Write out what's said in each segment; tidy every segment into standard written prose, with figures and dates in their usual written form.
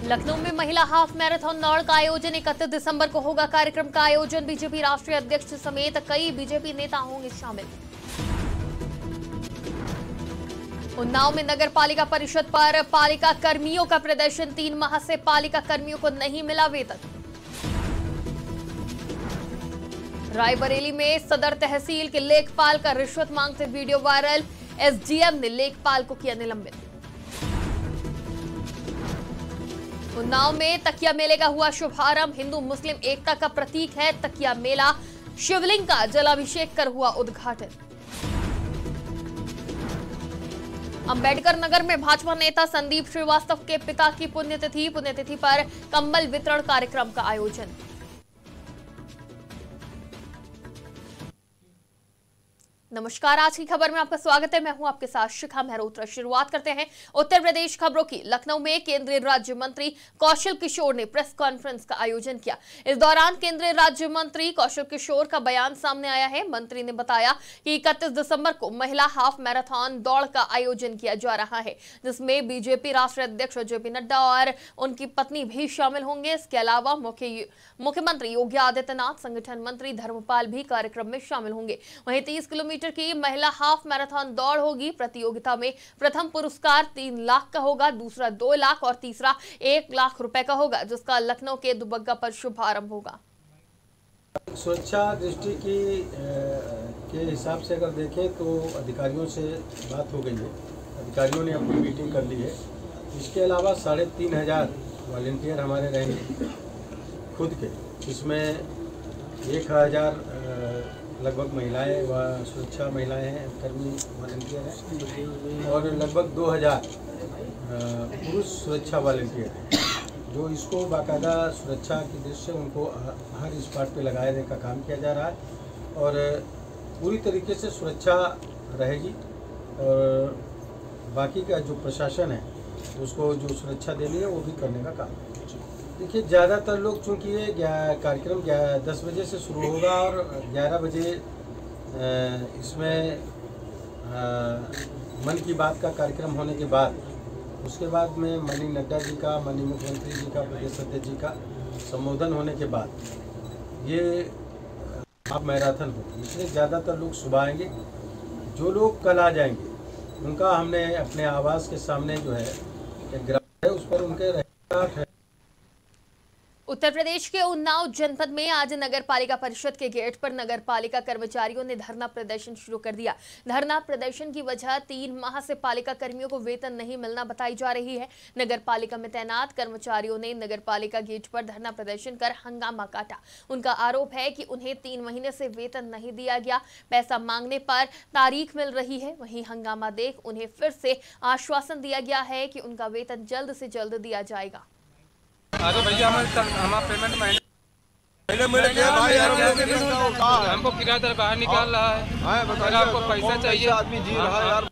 लखनऊ में महिला half marathon दौड़ का आयोजन 31 दिसंबर को होगा। कार्यक्रम का आयोजन बीजेपी राष्ट्रीय अध्यक्ष समेत कई बीजेपी नेता होंगे शामिल। उन्नाव में नगर पालिका परिषद पर पालिका कर्मियों का प्रदर्शन। 3 माह से पालिका कर्मियों को नहीं मिला वेतन। रायबरेली में सदर तहसील के लेखपाल का रिश्वत मांगते वीडियो वायरल। एसडीएम ने लेखपाल को किया निलंबित। उन्नाव में तकिया मेले का हुआ शुभारंभ। हिंदू मुस्लिम एकता का प्रतीक है तकिया मेला। शिवलिंग का जलाभिषेक कर हुआ उद्घाटन। अंबेडकर नगर में भाजपा नेता संदीप श्रीवास्तव के पिता की पुण्यतिथि पर कंबल वितरण कार्यक्रम का आयोजन। नमस्कार, आज की खबर में आपका स्वागत है। मैं हूं आपके साथ शिखा मेहरोत्रा। शुरुआत करते हैं उत्तर प्रदेश खबरों की। लखनऊ में केंद्रीय राज्य मंत्री कौशल किशोर ने प्रेस कॉन्फ्रेंस का आयोजन किया। इस दौरान केंद्रीय राज्य मंत्री कौशल किशोर का बयान सामने आया है। मंत्री ने बताया कि 31 दिसंबर को महिला हाफ मैराथन दौड़ का आयोजन किया जा रहा है, जिसमें बीजेपी राष्ट्रीय अध्यक्ष जेपी नड्डा और उनकी पत्नी भी शामिल होंगे। इसके अलावा मुख्यमंत्री योगी आदित्यनाथ, संगठन मंत्री धर्मपाल भी कार्यक्रम में शामिल होंगे। वहीं 30 किलोमीटर की महिला हाफ मैराथन दौड़ होगी। प्रतियोगिता में प्रथम पुरस्कार 3 लाख का होगा, दूसरा 2 लाख और तीसरा 1 लाख रुपए का होगा, जिसका लखनऊ के दुबग्गा पर शुभारंभ होगा। सुरक्षा दृष्टि के हिसाब से अगर देखें तो अधिकारियों से बात हो गई है, अधिकारियों ने अपनी मीटिंग कर ली है। इसके अलावा 3500 वॉलंटियर हमारे रहेंगे खुद के, इसमें 1000 लगभग महिलाएं व सुरक्षा महिलाएं हैं, कर्मी वॉलंटियर हैं, और लगभग 2000 पुरुष सुरक्षा वॉलंटियर हैं, जो इसको बाकायदा सुरक्षा की दृष्टि से उनको हर स्पॉट पे लगाने का काम किया जा रहा है और पूरी तरीके से सुरक्षा रहेगी। और बाकी का जो प्रशासन है उसको जो सुरक्षा देनी है वो भी करने का काम है। देखिए, ज़्यादातर लोग, चूँकि ये कार्यक्रम 10 बजे से शुरू होगा और 11 बजे इसमें मन की बात का कार्यक्रम होने के बाद उसके बाद में माननीय नड्डा जी का, माननीय मुख्यमंत्री जी का, प्रदेश अध्यक्ष जी का संबोधन होने के बाद ये हाफ मैराथन होगी। इसलिए ज़्यादातर लोग सुबह आएंगे। जो लोग कल आ जाएंगे उनका हमने अपने आवास के सामने जो है एक ग्राउंड है, उस पर उनके रहेगा। उत्तर प्रदेश के उन्नाव जनपद में आज नगर पालिका परिषद के गेट पर नगर पालिका कर्मचारियों ने धरना प्रदर्शन शुरू कर दिया। धरना प्रदर्शन की वजह 3 माह से पालिका कर्मियों को वेतन नहीं मिलना बताई जा रही है। नगर पालिका में तैनात कर्मचारियों ने नगर पालिका गेट पर धरना प्रदर्शन कर हंगामा काटा। उनका आरोप है कि उन्हें 3 महीने से वेतन नहीं दिया गया। पैसा मांगने पर तारीख मिल रही है। वहीं हंगामा देख उन्हें फिर से आश्वासन दिया गया है कि उनका वेतन जल्द से जल्द दिया जाएगा। अरे भैया, हमारा पेमेंट हमको किराएदार बाहर निकाल रहा है। अगर आपको पैसा चाहिए, आदमी जी रहा है यार।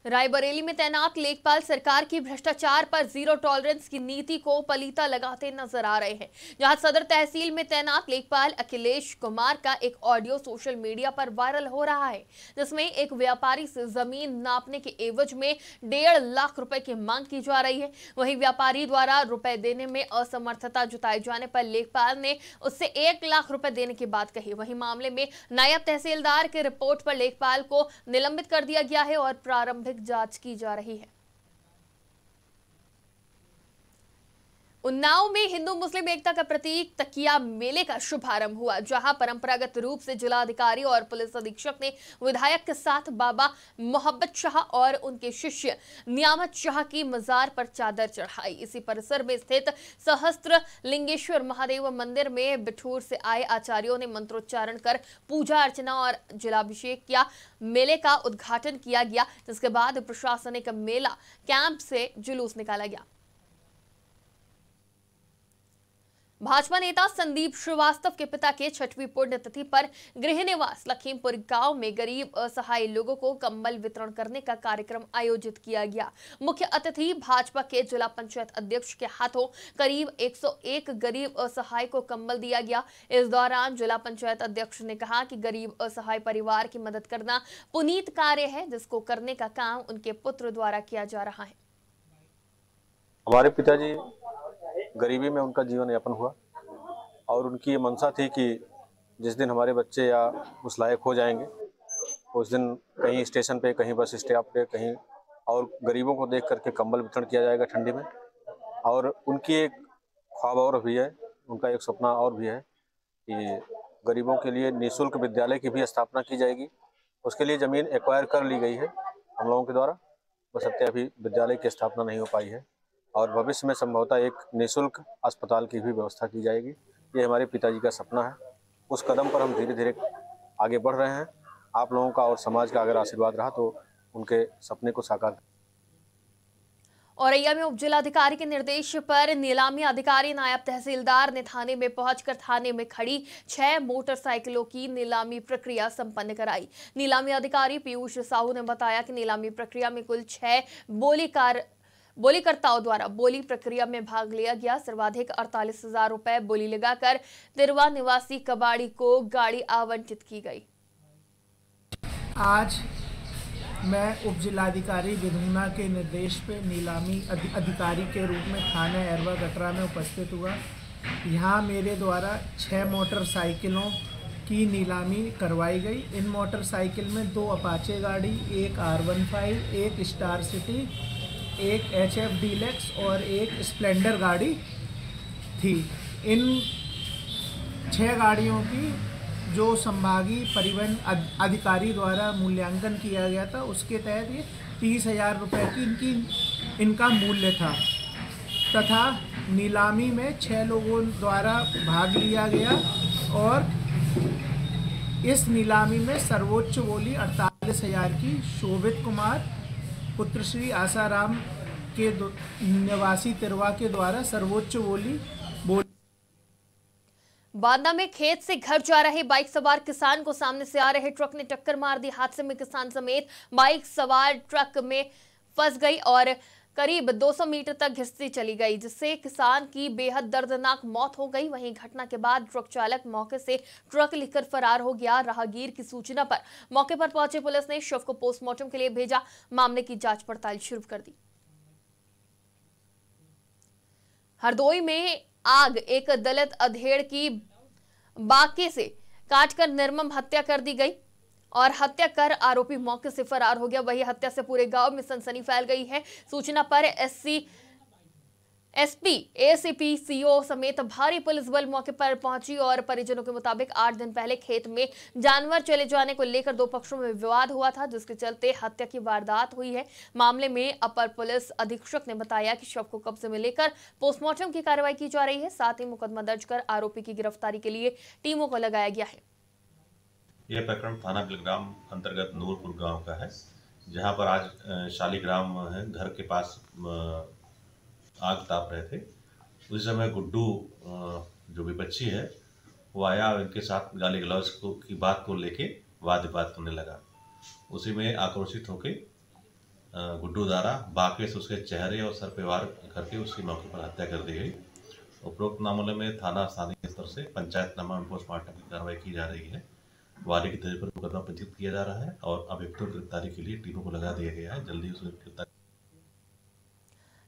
रायबरेली में तैनात लेखपाल सरकार की भ्रष्टाचार पर जीरो टॉलरेंस की नीति को पलीता लगाते नजर आ रहे हैं। जहां सदर तहसील में तैनात लेखपाल अखिलेश कुमार का एक ऑडियो सोशल मीडिया पर वायरल हो रहा है, जिसमें एक व्यापारी से जमीन नापने के एवज में 1.5 लाख रुपए की मांग की जा रही है। वहीं व्यापारी द्वारा रुपए देने में असमर्थता जताए जाने पर लेखपाल ने उससे 1 लाख रुपए देने की बात कही। वहीं मामले में नायब तहसीलदार के रिपोर्ट पर लेखपाल को निलंबित कर दिया गया है और प्रारंभिक जांच की जा रही है। उन्नाव में हिंदू मुस्लिम एकता का प्रतीक तकिया मेले का शुभारंभ हुआ, जहां परंपरागत रूप से जिलाधिकारी और पुलिस अधीक्षक ने विधायक के साथ बाबा मोहब्बत शाह और उनके शिष्य नियामत शाह की मजार पर चादर चढ़ाई। इसी परिसर में स्थित सहस्त्र लिंगेश्वर महादेव मंदिर में बिठूर से आए आचार्यों ने मंत्रोच्चारण कर पूजा अर्चना और जलाभिषेक किया। मेले का उद्घाटन किया गया, जिसके बाद प्रशासनिक मेला कैंप से जुलूस निकाला गया। भाजपा नेता संदीप श्रीवास्तव के पिता के 6वीं पुण्यतिथि पर गृह निवास लखीमपुर गांव में गरीब असहाय लोगों को कंबल वितरण करने का कार्यक्रम आयोजित किया गया। मुख्य अतिथि भाजपा के जिला पंचायत अध्यक्ष के हाथों करीब 101 गरीब असहाय को कंबल दिया गया। इस दौरान जिला पंचायत अध्यक्ष ने कहा कि गरीब असहाय परिवार की मदद करना पुनीत कार्य है, जिसको करने का काम उनके पुत्र द्वारा किया जा रहा है। हमारे पिताजी गरीबी में उनका जीवन यापन हुआ और उनकी ये मंशा थी कि जिस दिन हमारे बच्चे या उस लायक हो जाएंगे उस दिन कहीं स्टेशन पे, कहीं बस स्टॉप पे, कहीं और गरीबों को देख करके कंबल वितरण किया जाएगा ठंडी में। और उनकी एक ख्वाब और भी है, उनका एक सपना और भी है कि गरीबों के लिए निःशुल्क विद्यालय की भी स्थापना की जाएगी। उसके लिए ज़मीन एक्वायर कर ली गई है हम लोगों के द्वारा, बस अभी विद्यालय की स्थापना नहीं हो पाई है और भविष्य में संभवतः एक निःशुल्क अस्पताल की भी व्यवस्था की जाएगी। ये हमारे पिताजी का सपना है। उस कदम पर हम धीरे धीरे आगे बढ़ रहे हैं। आप लोगों का और समाज का अगर आशीर्वाद रहा तो उनके सपने को साकार। औरैया में उप जिलाधिकारी के निर्देश पर नीलामी अधिकारी नायब तहसीलदार ने थाने में पहुंचकर थाने में खड़ी 6 मोटरसाइकिलों की नीलामी प्रक्रिया संपन्न कराई। नीलामी अधिकारी पीयूष साहू ने बताया कि नीलामी प्रक्रिया में कुल 6 बोलीकर्ताओं द्वारा बोली प्रक्रिया में भाग लिया गया। सर्वाधिक 48,000 रुपए बोली लगाकर तिरवा निवासी कबाड़ी को गाड़ी आवंटित की गई। आज मैं उप जिलाधिकारी विधुना के निर्देश पे नीलामी अधिकारी के रूप में थाना एरवा कटरा में उपस्थित हुआ। यहाँ मेरे द्वारा 6 मोटरसाइकिलों की नीलामी करवाई गई। इन मोटरसाइकिल में 2 अपाचे गाड़ी, एक R15, एक स्टार सिटी, एक HF डीलक्स और एक स्प्लेंडर गाड़ी थी। इन 6 गाड़ियों की जो संभागीय परिवहन अधिकारी द्वारा मूल्यांकन किया गया था उसके तहत ये 30,000 रुपये की इनका मूल्य था तथा नीलामी में 6 लोगों द्वारा भाग लिया गया और इस नीलामी में सर्वोच्च बोली 48,000 की शोभित कुमार पुत्र श्री आसाराम के निवासी तिरवा के द्वारा सर्वोच्च बोली। बांदा में खेत से घर जा रहे बाइक सवार किसान को सामने से आ रहे ट्रक ने टक्कर मार दी। हादसे में किसान समेत बाइक सवार ट्रक में फंस गई और करीब 200 मीटर तक घिसती चली गई, जिससे किसान की बेहद दर्दनाक मौत हो गई। वहीं घटना के बाद ट्रक चालक मौके से ट्रक लेकर फरार हो गया। राहगीर की सूचना पर मौके पर पहुंची पुलिस ने शव को पोस्टमार्टम के लिए भेजा। मामले की जांच पड़ताल शुरू कर दी। हरदोई में आग, एक दलित अधेड़ की बाकी से काटकर निर्मम हत्या कर दी गई और हत्या कर आरोपी मौके से फरार हो गया। वही हत्या से पूरे गांव में सनसनी फैल गई है। सूचना पर एसपी, एसीपी, सीओ समेत भारी पुलिस बल मौके पर पहुंची और परिजनों के मुताबिक 8 दिन पहले खेत में जानवर चले जाने को लेकर 2 पक्षों में विवाद हुआ था, जिसके चलते हत्या की वारदात हुई है। मामले में अपर पुलिस अधीक्षक ने बताया कि शव को कब्जे में लेकर पोस्टमार्टम की कार्रवाई की जा रही है। साथ ही मुकदमा दर्ज कर आरोपी की गिरफ्तारी के लिए टीमों को लगाया गया है। यह प्रकरण थाना बिलग्राम अंतर्गत नूरपुर गाँव का है, जहाँ पर आज शालीग्राम है, घर के पास आग ताप रहे थे। उस समय गुड्डू जो विपक्षी है वो आया और इनके साथ गाली गलौज की बात को लेके वाद विवाद करने लगा। उसी में आक्रोशित होकर गुड्डू द्वारा बाके से उसके चेहरे और सर पे वार करके उसकी मौके पर हत्या कर दी गई। उपरोक्त मामले में थाना स्थानीय स्तर से पंचायतनामा में पोस्टमार्टम की कार्रवाई की जा रही है। वादी की तर्ज पर मुकदमा पंजीकृत किया जा रहा है और अभियुक्तों की गिरफ्तारी के लिए टीमों को लगा दिया गया है। जल्दी उसे गिरफ्तार।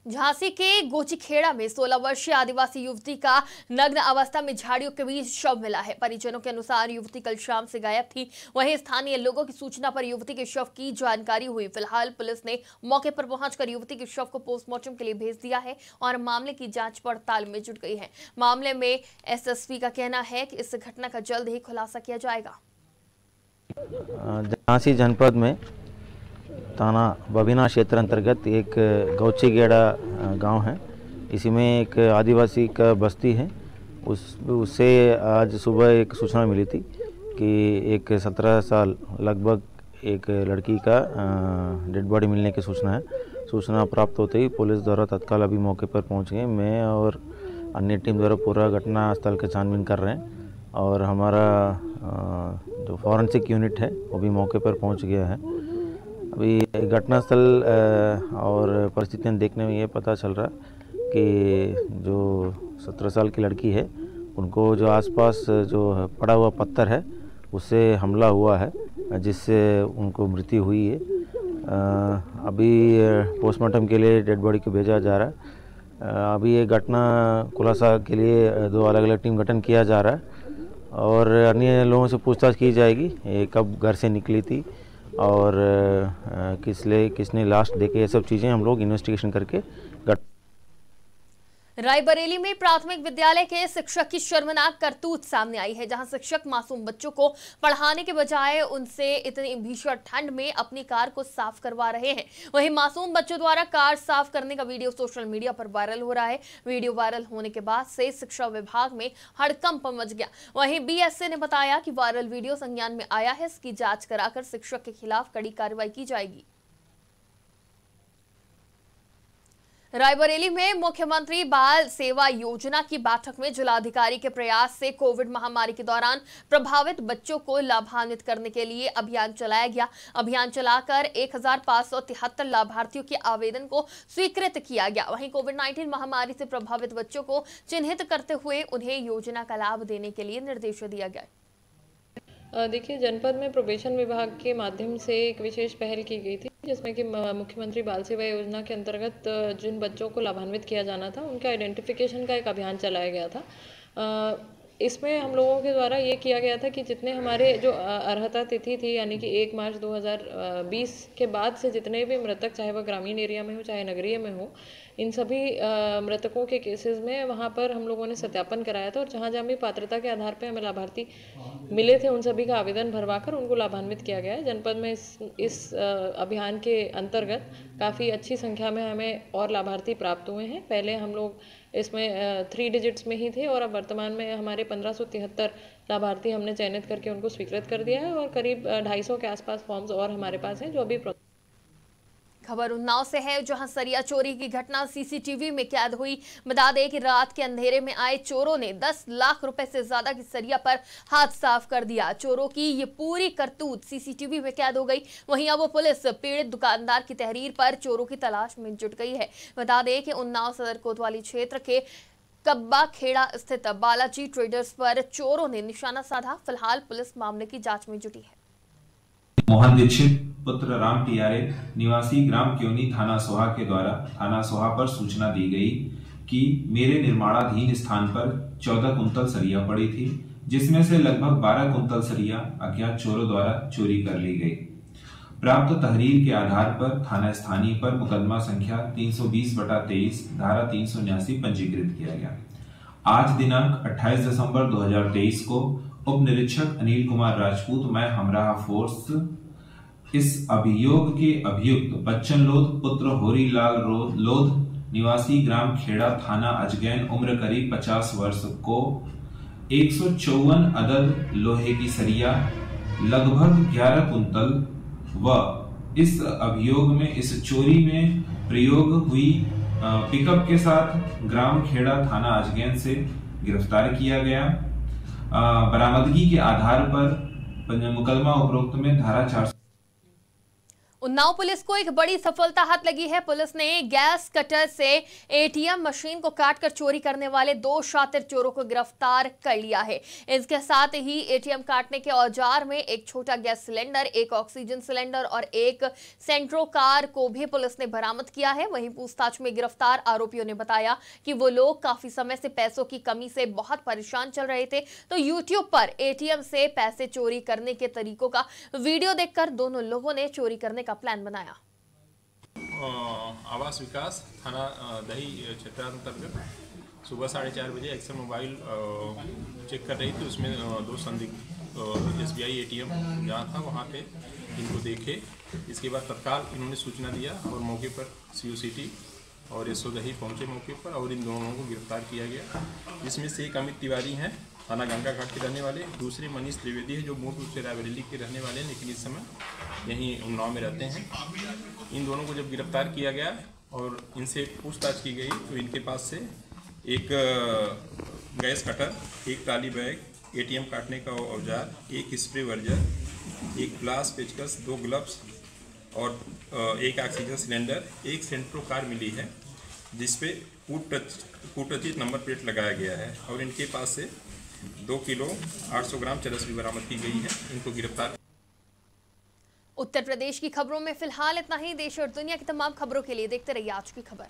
झांसी के गोचीखेड़ा में 16 वर्षीय आदिवासी युवती का नग्न अवस्था में झाड़ियों के बीच शव मिला है। परिजनों के अनुसार युवती कल शाम से गायब थी। वहीं स्थानीय लोगों की सूचना पर युवती के शव की जानकारी हुई। फिलहाल पुलिस ने मौके पर पहुंचकर युवती के शव को पोस्टमार्टम के लिए भेज दिया है और मामले की जांच पड़ताल में जुट गई है। मामले में एसएसपी का कहना है कि इस घटना का जल्द ही खुलासा किया जाएगा। झांसी जनपद में थाना बबीना क्षेत्र अंतर्गत एक गौचीखेड़ा गांव है। इसी में एक आदिवासी का बस्ती है। उससे आज सुबह एक सूचना मिली थी कि एक 17 साल लगभग एक लड़की का डेड बॉडी मिलने की सूचना है। सूचना प्राप्त होते ही पुलिस द्वारा तत्काल अभी मौके पर पहुंच गए। मैं और अन्य टीम द्वारा पूरा घटना स्थल के छानबीन कर रहे हैं और हमारा जो फॉरेंसिक यूनिट है वो भी मौके पर पहुंच गया है। अभी घटनास्थल और परिस्थितियाँ देखने में ये पता चल रहा कि जो 17 साल की लड़की है उनको जो आसपास जो पड़ा हुआ पत्थर है उससे हमला हुआ है, जिससे उनको मृत्यु हुई है। अभी पोस्टमार्टम के लिए डेड बॉडी को भेजा जा रहा है। अभी ये घटना खुलासा के लिए 2 अलग अलग टीम गठन किया जा रहा है और अन्य लोगों से पूछताछ की जाएगी, ये कब घर से निकली थी और किसने लास्ट देखे, ये सब चीज़ें हम लोग इन्वेस्टिगेशन करके रायबरेली में प्राथमिक विद्यालय के शिक्षक की शर्मनाक करतूत सामने आई है, जहां शिक्षक मासूम बच्चों को पढ़ाने के बजाय उनसे इतनी भीषण ठंड में अपनी कार को साफ करवा रहे हैं। वहीं मासूम बच्चों द्वारा कार साफ करने का वीडियो सोशल मीडिया पर वायरल हो रहा है। वीडियो वायरल होने के बाद से शिक्षा विभाग में हड़कंप मच गया। वहीं बीएसए ने बताया कि वायरल वीडियो संज्ञान में आया है, इसकी जांच कराकर शिक्षक के खिलाफ कड़ी कार्रवाई की जाएगी। रायबरेली में मुख्यमंत्री बाल सेवा योजना की बैठक में जिलाधिकारी के प्रयास से कोविड महामारी के दौरान प्रभावित बच्चों को लाभान्वित करने के लिए अभियान चलाया गया। अभियान चलाकर 1573 लाभार्थियों के आवेदन को स्वीकृत किया गया। वहीं कोविड-19 महामारी से प्रभावित बच्चों को चिन्हित करते हुए उन्हें योजना का लाभ देने के लिए निर्देश दिया गया। देखिए, जनपद में प्रोबेशन विभाग के माध्यम से एक विशेष पहल की गई थी, जिसमें कि मुख्यमंत्री बाल सेवा योजना के अंतर्गत जिन बच्चों को लाभान्वित किया जाना था उनके आइडेंटिफिकेशन का एक अभियान चलाया गया था। इसमें हम लोगों के द्वारा ये किया गया था कि जितने हमारे जो अर्हता तिथि थी, यानी कि 1 मार्च 2020 के बाद से जितने भी मृतक, चाहे वह ग्रामीण एरिया में हो चाहे नगरीय में हो, इन सभी मृतकों के केसेस में वहाँ पर हम लोगों ने सत्यापन कराया था और जहाँ जहाँ भी पात्रता के आधार पर हमें लाभार्थी मिले थे उन सभी का आवेदन भरवाकर उनको लाभान्वित किया गया है। जनपद में इस अभियान के अंतर्गत काफ़ी अच्छी संख्या में हमें और लाभार्थी प्राप्त हुए हैं। पहले हम लोग इसमें 3 डिजिट्स में ही थे और अब वर्तमान में हमारे 1573 लाभार्थी हमने चयनित करके उनको स्वीकृत कर दिया है और करीब 250 के आसपास फॉर्म्स और हमारे पास हैं जो अभी। खबर उन्नाव से है, जहां सरिया चोरी की घटना सीसीटीवी में कैद हुई। बता दें कि रात के अंधेरे में आए चोरों ने 10 लाख रुपए से ज्यादा की सरिया पर हाथ साफ कर दिया। चोरों की ये पूरी करतूत सीसीटीवी में कैद हो गई। वहीं अब पुलिस पीड़ित दुकानदार की तहरीर पर चोरों की तलाश में जुट गई है। बता दें कि उन्नाव सदर कोतवाली क्षेत्र के कब्बा खेड़ा स्थित बालाजी ट्रेडर्स पर चोरों ने निशाना साधा। फिलहाल पुलिस मामले की जांच में जुटी है। मोहन दीक्षित पुत्र राम टियारे निवासी ग्राम क्योनी थाना सोहा के द्वारा थाना सोहा पर सूचना दी गई कि मेरे निर्माणाधीन स्थान पर 14 कुंतल सरिया पड़ी थी, जिसमें से लगभग 12 कुंतल सरिया अज्ञात चोरों द्वारा चोरी कर ली गई। प्राप्त तहरीर के आधार पर थाना स्थानीय पर मुकदमा संख्या 320/23 धारा 379 पंजीकृत किया गया। आज दिनांक 28 दिसंबर 2023 को उप निरीक्षक अनिल कुमार राजपूत मैं हमराहा फोर्स इस अभियोग के अभियुक्त बच्चन लोध पुत्र होरीलाल लोध निवासी ग्राम खेड़ा थाना अजगैन उम्र करीब 50 वर्ष को 154 अदद लोहे की सरिया लगभग 11 कुंतल व इस अभियोग में इस चोरी में प्रयोग हुई पिकअप के साथ ग्राम खेड़ा थाना अजगैन से गिरफ्तार किया गया। बरामदगी के आधार पर मुकदमा उपरोक्त में धारा 400। उन्नाव पुलिस को एक बड़ी सफलता हाथ लगी है। पुलिस ने गैस कटर से एटीएम मशीन को काटकर चोरी करने वाले 2 शातिर चोरों को गिरफ्तार कर लिया है। इसके साथ ही एटीएम काटने के औजार में एक छोटा गैस सिलेंडर, एक ऑक्सीजन सिलेंडर और एक सेंट्रो कार को भी पुलिस ने बरामद किया है। वहीं पूछताछ में गिरफ्तार आरोपियों ने बताया कि वो लोग काफी समय से पैसों की कमी से बहुत परेशान चल रहे थे, तो यूट्यूब पर एटीएम से पैसे चोरी करने के तरीकों का वीडियो देखकर दोनों लोगों ने चोरी करने का प्लान बनाया। आवास विकास थाना दही क्षेत्र अंतर्गत सुबह 4:30 बजे एक्सेल मोबाइल चेक कर रही थी। उसमें 2 संदिग्ध एसबीआई एटीएम जहाँ था वहाँ पे इनको देखे। इसके बाद तत्काल इन्होंने सूचना दिया और मौके पर सीओसीटी और एसओ दही पहुँचे मौके पर और इन दोनों को गिरफ्तार किया गया। इसमें से एक अमित तिवारी हैं थाना गंगा घाट के रहने वाले, दूसरे मनीष त्रिवेदी है जो मूल रूप से रायबरेली के रहने वाले हैं लेकिन इस समय यहीं उन्नाव में रहते हैं। इन दोनों को जब गिरफ्तार किया गया और इनसे पूछताछ की गई तो इनके पास से एक गैस कटर, एक ट्राली बैग, एटीएम काटने का औजार, एक स्प्रे वर्जर, एक ग्लास पेचकस, 2 ग्लव्स और एक ऑक्सीजन सिलेंडर, एक सेंट्रो कार मिली है जिसपे कूटरचित नंबर प्लेट लगाया गया है और इनके पास से 2 किलो 800 ग्राम चरस भी बरामद की गई है। इनको गिरफ्तार। उत्तर प्रदेश की खबरों में फिलहाल इतना ही। देश और दुनिया की तमाम खबरों के लिए देखते रहिए आज की खबर।